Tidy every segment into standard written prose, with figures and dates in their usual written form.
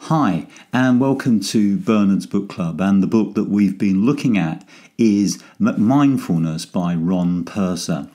Hi, and welcome to Bernard's Book Club, and the book that we've been looking at is McMindfulness by Ron Purser.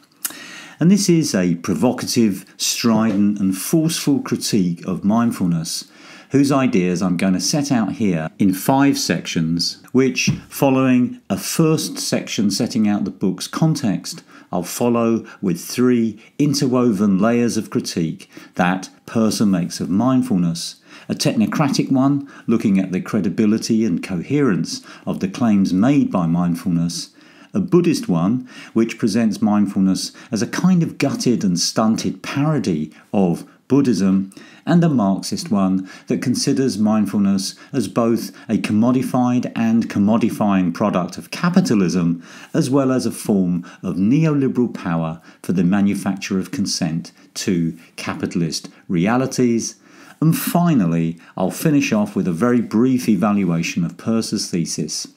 And this is a provocative, strident and forceful critique of mindfulness, whose ideas I'm going to set out here in 5 sections, which, following a first section setting out the book's context, I'll follow with 3 interwoven layers of critique that Purser makes of mindfulness. A technocratic one, looking at the credibility and coherence of the claims made by mindfulness. A Buddhist one, which presents mindfulness as a kind of gutted and stunted parody of Buddhism. And a Marxist one that considers mindfulness as both a commodified and commodifying product of capitalism, as well as a form of neoliberal power for the manufacture of consent to capitalist realities. And finally, I'll finish off with a very brief evaluation of Purser's thesis.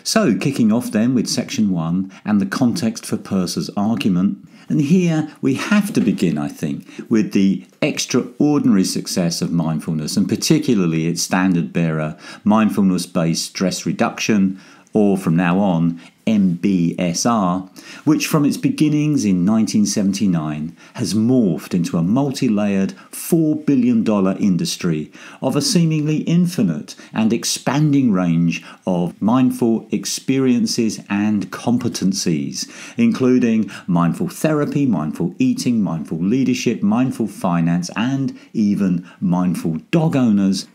So, kicking off then with section 1 and the context for Purser's argument. And here we have to begin, I think, with the extraordinary success of mindfulness, and particularly its standard bearer, mindfulness-based stress reduction, or from now on, MBSR, which from its beginnings in 1979 has morphed into a multi-layered $4 billion industry of a seemingly infinite and expanding range of mindful experiences and competencies, including mindful therapy, mindful eating, mindful leadership, mindful finance, and even mindful dog owners,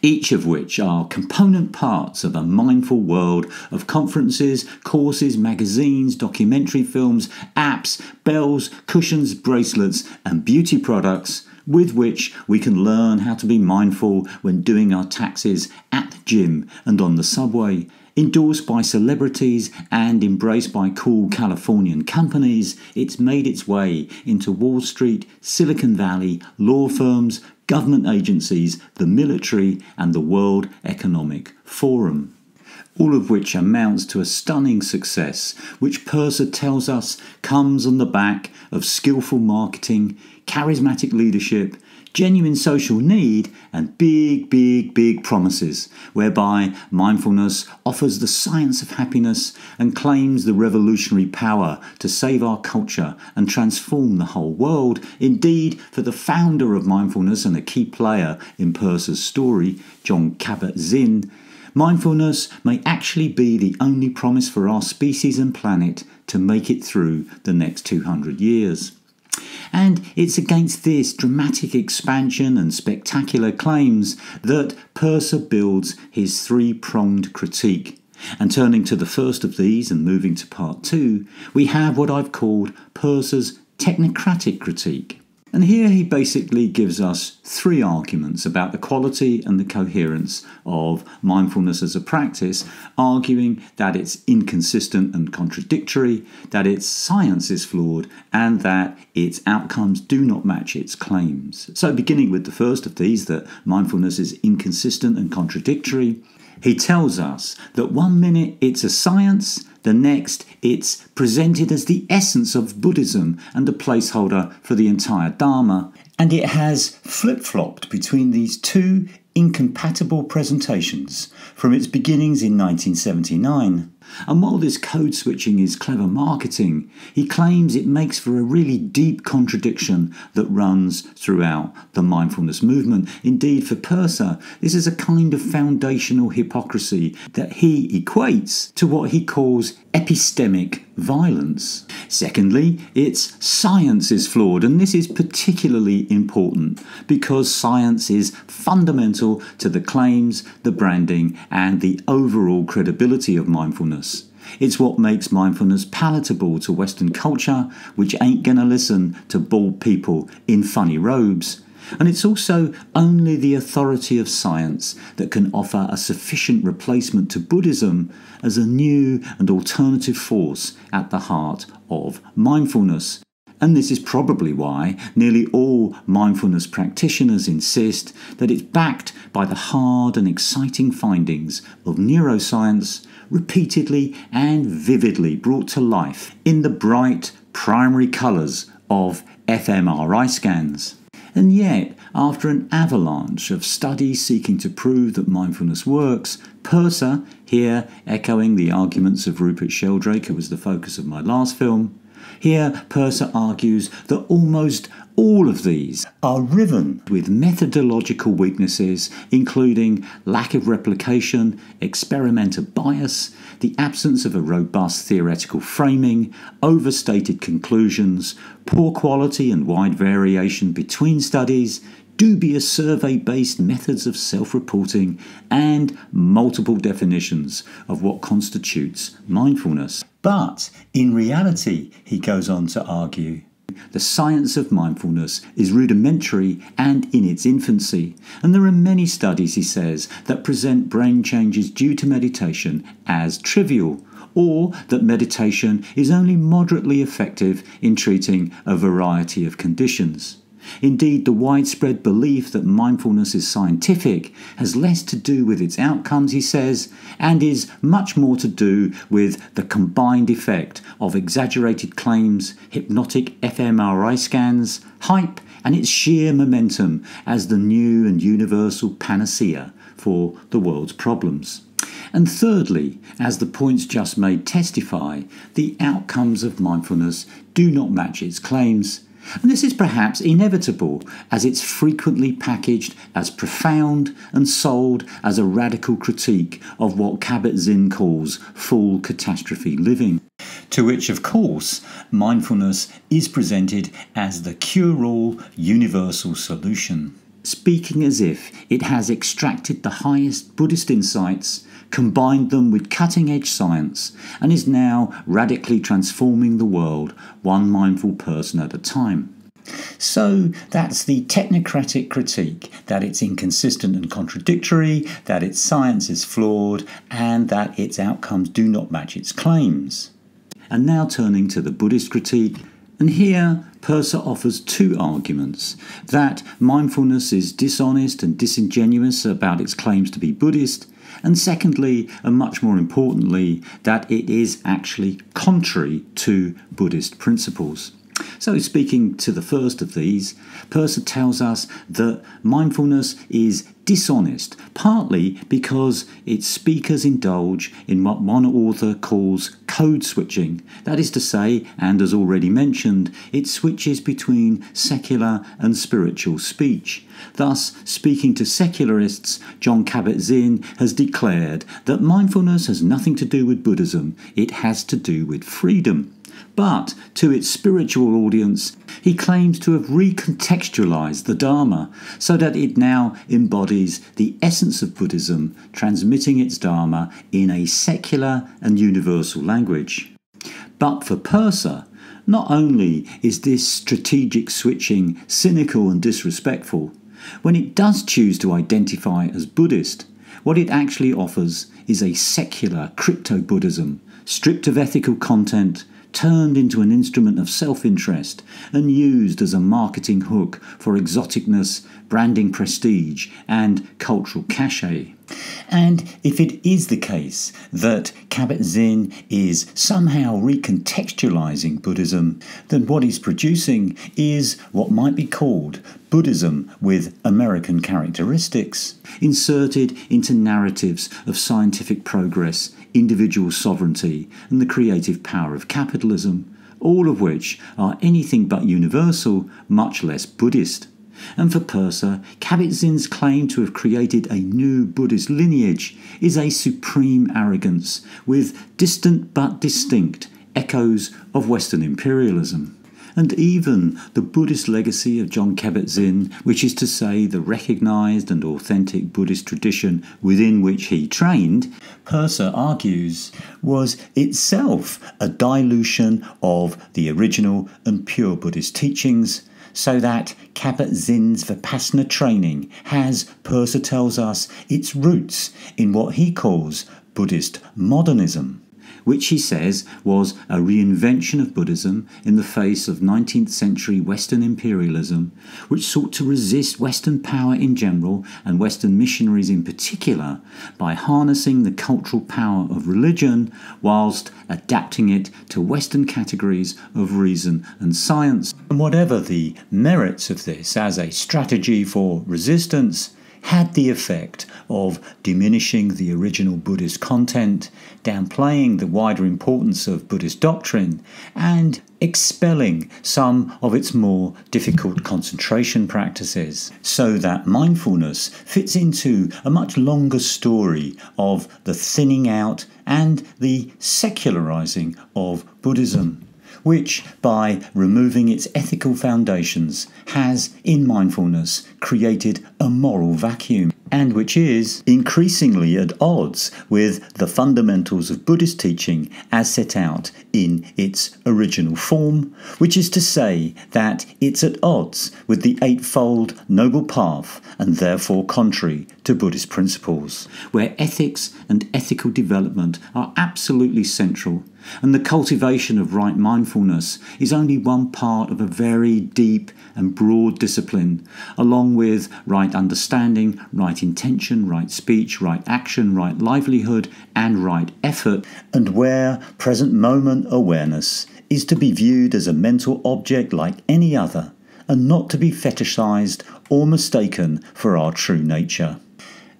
each of which are component parts of a mindful world of conferences, courses, magazines, documentary films, apps, bells, cushions, bracelets, and beauty products with which we can learn how to be mindful when doing our taxes at the gym and on the subway. Endorsed by celebrities and embraced by cool Californian companies, it's made its way into Wall Street, Silicon Valley, law firms, government agencies, the military, and the World Economic Forum. All of which amounts to a stunning success, which Purser tells us comes on the back of skillful marketing, charismatic leadership, genuine social need, and big promises, whereby mindfulness offers the science of happiness and claims the revolutionary power to save our culture and transform the whole world. Indeed, for the founder of mindfulness and a key player in Purser's story, Jon Kabat-Zinn, mindfulness may actually be the only promise for our species and planet to make it through the next 200 years. And it's against this dramatic expansion and spectacular claims that Purser builds his 3-pronged critique. And turning to the first of these and moving to part 2, we have what I've called Purser's technocratic critique. And here he basically gives us 3 arguments about the quality and the coherence of mindfulness as a practice, arguing that it's inconsistent and contradictory, that its science is flawed, and that its outcomes do not match its claims. So beginning with the first of these, that mindfulness is inconsistent and contradictory, he tells us that one minute it's a science, the next, it's presented as the essence of Buddhism and a placeholder for the entire Dharma. And it has flip-flopped between these 2 incompatible presentations from its beginnings in 1979. And while this code switching is clever marketing, he claims it makes for a really deep contradiction that runs throughout the mindfulness movement. Indeed, for Purser, this is a kind of foundational hypocrisy that he equates to what he calls epistemic violence. Secondly, its science is flawed, and this is particularly important because science is fundamental to the claims, the branding, and the overall credibility of mindfulness. It's what makes mindfulness palatable to Western culture, which ain't gonna listen to bald people in funny robes. And it's also only the authority of science that can offer a sufficient replacement to Buddhism as a new and alternative force at the heart of mindfulness. And this is probably why nearly all mindfulness practitioners insist that it's backed by the hard and exciting findings of neuroscience, repeatedly and vividly brought to life in the bright primary colours of fMRI scans. And yet, after an avalanche of studies seeking to prove that mindfulness works, Purser, here echoing the arguments of Rupert Sheldrake, who was the focus of my last film, here Purser argues that almost all of these are riven with methodological weaknesses, including lack of replication, experimenter bias, the absence of a robust theoretical framing, overstated conclusions, poor quality and wide variation between studies, dubious survey-based methods of self-reporting, and multiple definitions of what constitutes mindfulness. But in reality, he goes on to argue, the science of mindfulness is rudimentary and in its infancy, and there are many studies, he says, that present brain changes due to meditation as trivial, or that meditation is only moderately effective in treating a variety of conditions. Indeed, the widespread belief that mindfulness is scientific has less to do with its outcomes, he says, and is much more to do with the combined effect of exaggerated claims, hypnotic fMRI scans, hype, and its sheer momentum as the new and universal panacea for the world's problems. And thirdly, as the points just made testify, the outcomes of mindfulness do not match its claims. And this is perhaps inevitable, as it's frequently packaged as profound and sold as a radical critique of what Kabat-Zinn calls full catastrophe living, to which, of course, mindfulness is presented as the cure-all universal solution, speaking as if it has extracted the highest Buddhist insights, combined them with cutting-edge science, and is now radically transforming the world one mindful person at a time. So that's the technocratic critique, that it's inconsistent and contradictory, that its science is flawed, and that its outcomes do not match its claims. And now turning to the Buddhist critique, and here Purser offers two arguments: that mindfulness is dishonest and disingenuous about its claims to be Buddhist, and secondly, and much more importantly, that it is actually contrary to Buddhist principles. So speaking to the first of these, Purser tells us that mindfulness is dishonest, partly because its speakers indulge in what one author calls code switching. That is to say, and as already mentioned, it switches between secular and spiritual speech. Thus, speaking to secularists, Jon Kabat-Zinn has declared that mindfulness has nothing to do with Buddhism, it has to do with freedom. But to its spiritual audience, he claims to have recontextualized the Dharma so that it now embodies the essence of Buddhism, transmitting its Dharma in a secular and universal language. But for Purser, not only is this strategic switching cynical and disrespectful, when it does choose to identify as Buddhist, what it actually offers is a secular crypto-Buddhism, stripped of ethical content, turned into an instrument of self-interest and used as a marketing hook for exoticness, branding prestige and cultural cachet. And if it is the case that Kabat-Zinn is somehow recontextualizing Buddhism, then what he's producing is what might be called Buddhism with American characteristics, inserted into narratives of scientific progress, individual sovereignty, and the creative power of capitalism, all of which are anything but universal, much less Buddhist. And for Purser, Kabat-Zinn's claim to have created a new Buddhist lineage is a supreme arrogance, with distant but distinct echoes of Western imperialism. And even the Buddhist legacy of Jon Kabat-Zinn, which is to say the recognised and authentic Buddhist tradition within which he trained, Purser argues, was itself a dilution of the original and pure Buddhist teachings, so that Kabat-Zinn's Vipassana training has, Purser tells us, its roots in what he calls Buddhist modernism, which he says was a reinvention of Buddhism in the face of 19th century Western imperialism, which sought to resist Western power in general and Western missionaries in particular by harnessing the cultural power of religion whilst adapting it to Western categories of reason and science. And whatever the merits of this as a strategy for resistance, had the effect of diminishing the original Buddhist content, downplaying the wider importance of Buddhist doctrine, and expelling some of its more difficult concentration practices, so that mindfulness fits into a much longer story of the thinning out and the secularizing of Buddhism, which, by removing its ethical foundations, has, in mindfulness, created a moral vacuum, and which is increasingly at odds with the fundamentals of Buddhist teaching as set out in its original form, which is to say that it's at odds with the Eightfold Noble Path and therefore contrary to Buddhist principles, where ethics and ethical development are absolutely central, and the cultivation of right mindfulness is only one part of a very deep and broad discipline, along with right understanding, right intention, right speech, right action, right livelihood, and right effort, and where present moment awareness is to be viewed as a mental object like any other, and not to be fetishized or mistaken for our true nature.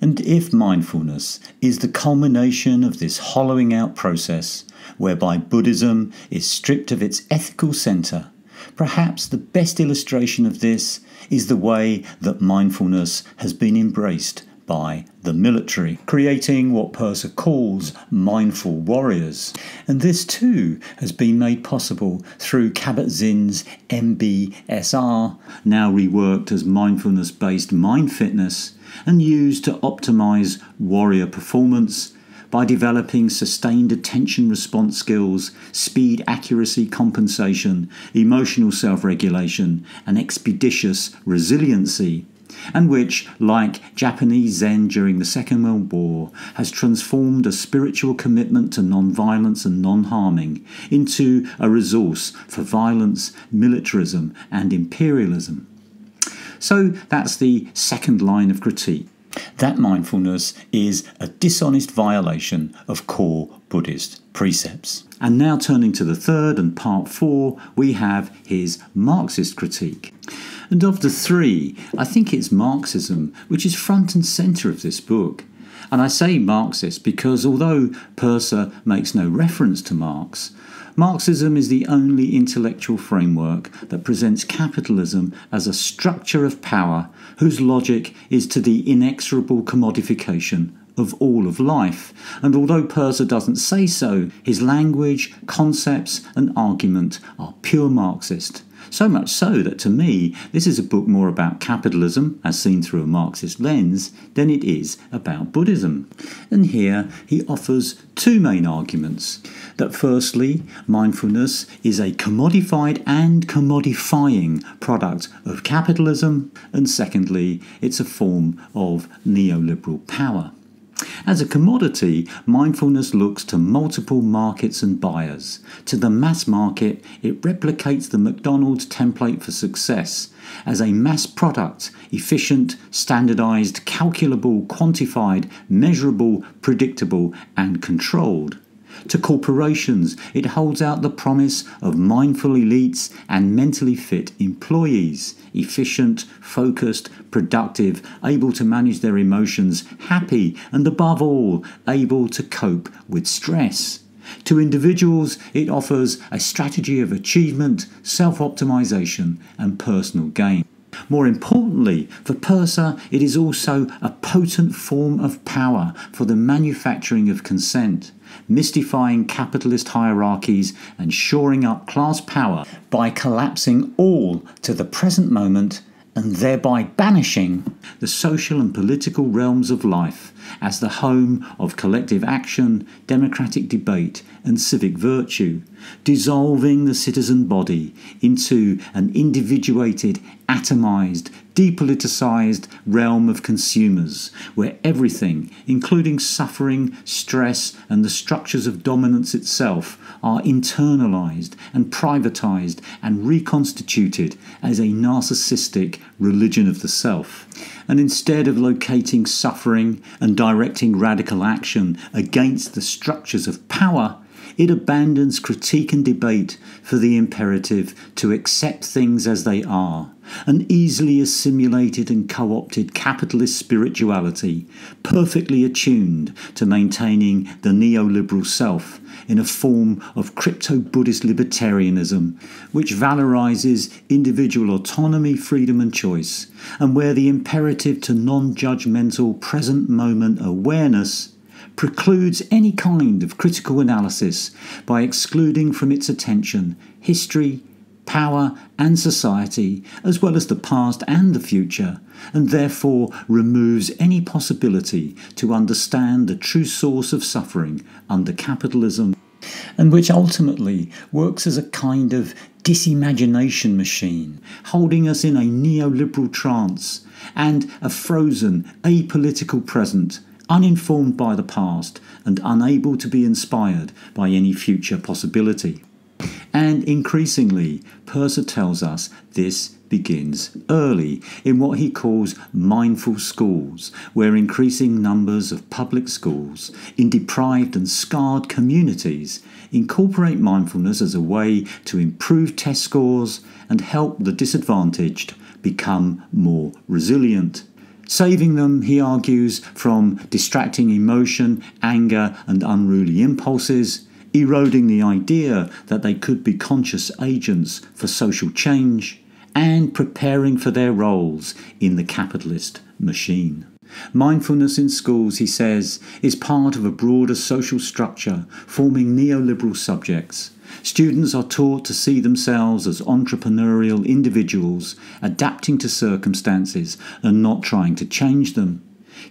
And if mindfulness is the culmination of this hollowing out process, whereby Buddhism is stripped of its ethical centre, perhaps the best illustration of this is the way that mindfulness has been embraced by the military, creating what Purser calls mindful warriors. And this too has been made possible through Kabat-Zinn's MBSR, now reworked as mindfulness-based mind fitness, and used to optimise warrior performance by developing sustained attention response skills, speed accuracy compensation, emotional self-regulation, and expeditious resiliency, and which, like Japanese Zen during the Second World War, has transformed a spiritual commitment to non-violence and non-harming into a resource for violence, militarism, and imperialism. So that's the second line of critique, that mindfulness is a dishonest violation of core Buddhist precepts. And now turning to the third and part 4, we have his Marxist critique. And of the three, I think it's Marxism which is front and centre of this book. And I say Marxist because although Purser makes no reference to Marx, Marxism is the only intellectual framework that presents capitalism as a structure of power whose logic is to the inexorable commodification of all of life. And although Purser doesn't say so, his language, concepts and argument are pure Marxist. So much so that to me, this is a book more about capitalism, as seen through a Marxist lens, than it is about Buddhism. And here he offers two main arguments. That firstly, mindfulness is a commodified and commodifying product of capitalism, and secondly, it's a form of neoliberal power. As a commodity, mindfulness looks to multiple markets and buyers. To the mass market, it replicates the McDonald's template for success as a mass product, efficient, standardized, calculable, quantified, measurable, predictable, and controlled. To corporations, it holds out the promise of mindful elites and mentally fit employees, efficient, focused, productive, able to manage their emotions, happy, and above all, able to cope with stress. To individuals, it offers a strategy of achievement, self-optimization, and personal gain. More importantly, for Purser, it is also a potent form of power for the manufacturing of consent, mystifying capitalist hierarchies and shoring up class power by collapsing all to the present moment and thereby banishing the social and political realms of life as the home of collective action, democratic debate and civic virtue, dissolving the citizen body into an individuated, atomised, depoliticised realm of consumers, where everything, including suffering, stress, and the structures of dominance itself, are internalised and privatised and reconstituted as a narcissistic religion of the self. And instead of locating suffering and directing radical action against the structures of power, it abandons critique and debate for the imperative to accept things as they are, an easily assimilated and co-opted capitalist spirituality, perfectly attuned to maintaining the neoliberal self in a form of crypto-Buddhist libertarianism, which valorises individual autonomy, freedom and choice, and where the imperative to non-judgmental present-moment awareness precludes any kind of critical analysis by excluding from its attention history, power and society, as well as the past and the future, and therefore removes any possibility to understand the true source of suffering under capitalism, and which ultimately works as a kind of disimagination machine, holding us in a neoliberal trance and a frozen, apolitical present, uninformed by the past and unable to be inspired by any future possibility. And increasingly, Purser tells us this begins early in what he calls mindful schools, where increasing numbers of public schools in deprived and scarred communities incorporate mindfulness as a way to improve test scores and help the disadvantaged become more resilient. Saving them, he argues, from distracting emotion, anger and unruly impulses, eroding the idea that they could be conscious agents for social change, and preparing for their roles in the capitalist machine. Mindfulness in schools, he says, is part of a broader social structure forming neoliberal subjects. Students are taught to see themselves as entrepreneurial individuals, adapting to circumstances and not trying to change them.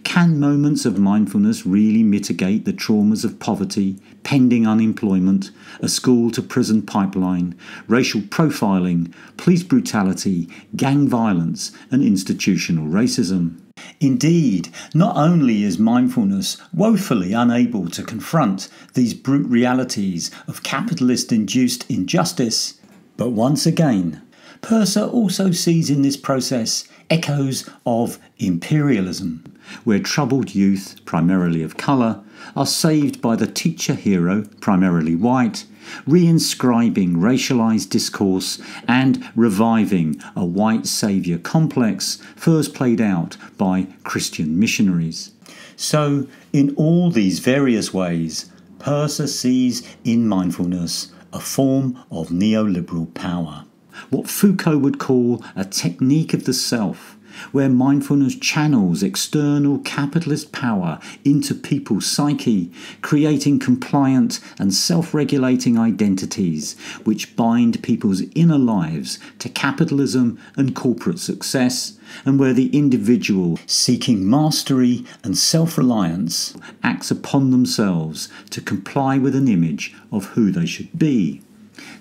Can moments of mindfulness really mitigate the traumas of poverty, pending unemployment, a school-to-prison pipeline, racial profiling, police brutality, gang violence and institutional racism? Indeed, not only is mindfulness woefully unable to confront these brute realities of capitalist-induced injustice, but once again, Purser also sees in this process echoes of imperialism, where troubled youth, primarily of colour, are saved by the teacher hero, primarily white, reinscribing racialised discourse and reviving a white saviour complex first played out by Christian missionaries. So, in all these various ways, Purser sees in mindfulness a form of neoliberal power, what Foucault would call a technique of the self, where mindfulness channels external capitalist power into people's psyche, creating compliant and self-regulating identities which bind people's inner lives to capitalism and corporate success, and where the individual seeking mastery and self-reliance acts upon themselves to comply with an image of who they should be.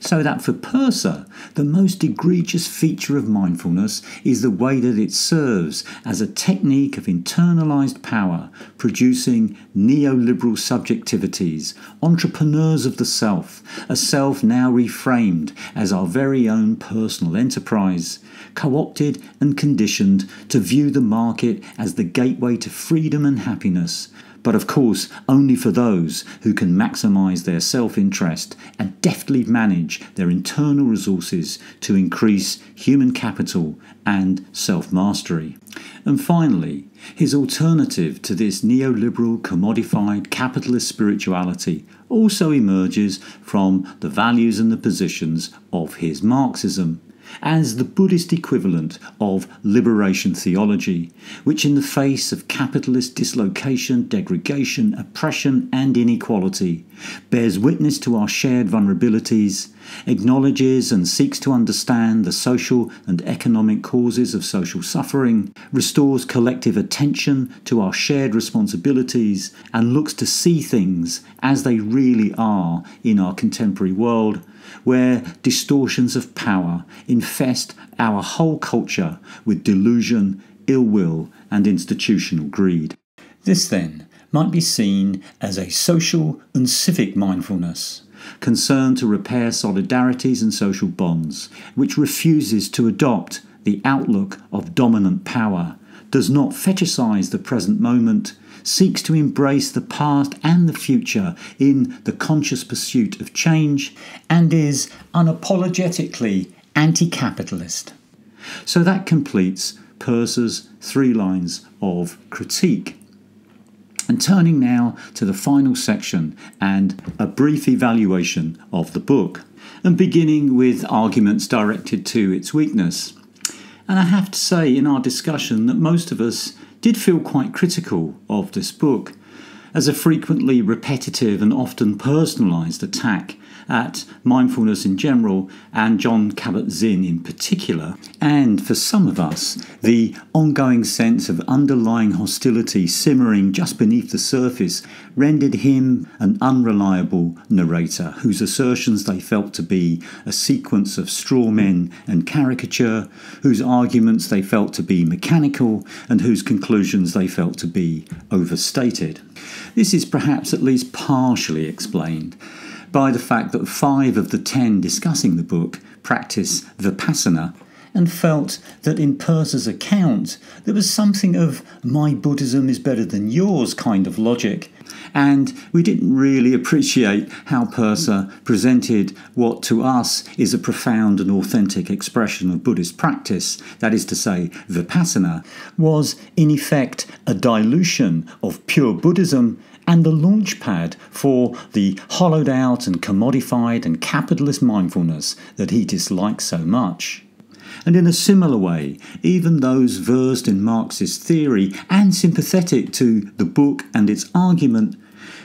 So that for Purser, the most egregious feature of mindfulness is the way that it serves as a technique of internalised power, producing neoliberal subjectivities, entrepreneurs of the self, a self now reframed as our very own personal enterprise, co-opted and conditioned to view the market as the gateway to freedom and happiness, but of course only for those who can maximise their self-interest and deftly manage their internal resources to increase human capital and self-mastery. And finally, his alternative to this neoliberal, commodified, capitalist spirituality also emerges from the values and the positions of his Marxism, as the Buddhist equivalent of liberation theology, which in the face of capitalist dislocation, degradation, oppression and inequality, bears witness to our shared vulnerabilities acknowledges and seeks to understand the social and economic causes of social suffering, restores collective attention to our shared responsibilities, and looks to see things as they really are in our contemporary world, where distortions of power infest our whole culture with delusion, ill will, and institutional greed. This, then, might be seen as a social and civic mindfulness, concerned to repair solidarities and social bonds, which refuses to adopt the outlook of dominant power, does not fetishize the present moment, seeks to embrace the past and the future in the conscious pursuit of change, and is unapologetically anti-capitalist. So that completes Peirce's 3 lines of critique. And turning now to the final section and a brief evaluation of the book, and beginning with arguments directed to its weakness. And I have to say in our discussion that most of us did feel quite critical of this book as a frequently repetitive and often personalised attack at mindfulness in general and Jon Kabat-Zinn in particular. And for some of us, the ongoing sense of underlying hostility simmering just beneath the surface rendered him an unreliable narrator whose assertions they felt to be a sequence of straw men and caricature, whose arguments they felt to be mechanical, and whose conclusions they felt to be overstated. This is perhaps at least partially explained by the fact that 5 of the 10 discussing the book practice Vipassana, and felt that in Peirce's account there was something of my Buddhism is better than yours kind of logic, and we didn't really appreciate how Peirce presented what to us is a profound and authentic expression of Buddhist practice, that is to say, Vipassana, was in effect a dilution of pure Buddhism and the launchpad for the hollowed out and commodified and capitalist mindfulness that he dislikes so much. And in a similar way, even those versed in Marxist theory and sympathetic to the book and its argument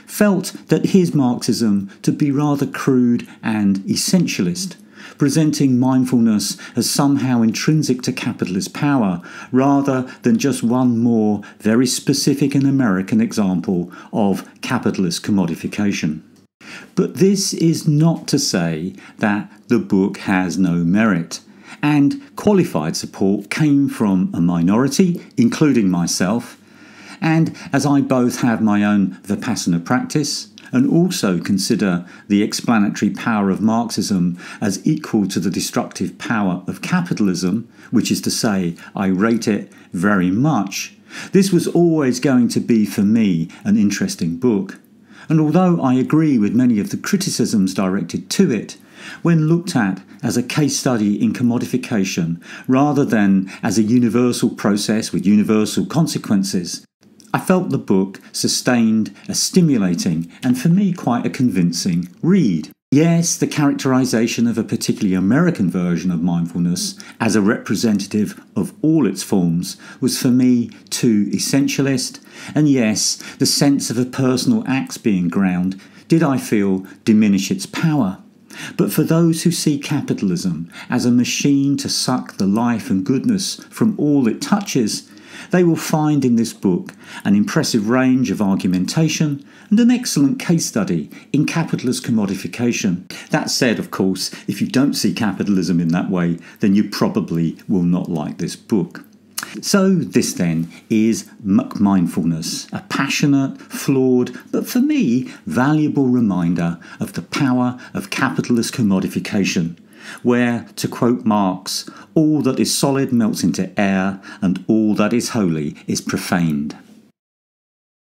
felt that his Marxism to be rather crude and essentialist, presenting mindfulness as somehow intrinsic to capitalist power, rather than just one more very specific and American example of capitalist commodification. But this is not to say that the book has no merit, and qualified support came from a minority, including myself, and as I both have my own Vipassana practice, and also consider the explanatory power of Marxism as equal to the destructive power of capitalism, which is to say, I rate it very much, this was always going to be for me an interesting book. And although I agree with many of the criticisms directed to it, when looked at as a case study in commodification rather than as a universal process with universal consequences, I felt the book sustained a stimulating and for me quite a convincing read. Yes, the characterization of a particularly American version of mindfulness as a representative of all its forms was for me too essentialist, and yes, the sense of a personal axe being ground did, I feel, diminish its power. But for those who see capitalism as a machine to suck the life and goodness from all it touches, they will find in this book an impressive range of argumentation and an excellent case study in capitalist commodification. That said, of course, if you don't see capitalism in that way, then you probably will not like this book. So this then is McMindfulness, a passionate, flawed, but for me, valuable reminder of the power of capitalist commodification, where, to quote Marx, all that is solid melts into air and all that is holy is profaned.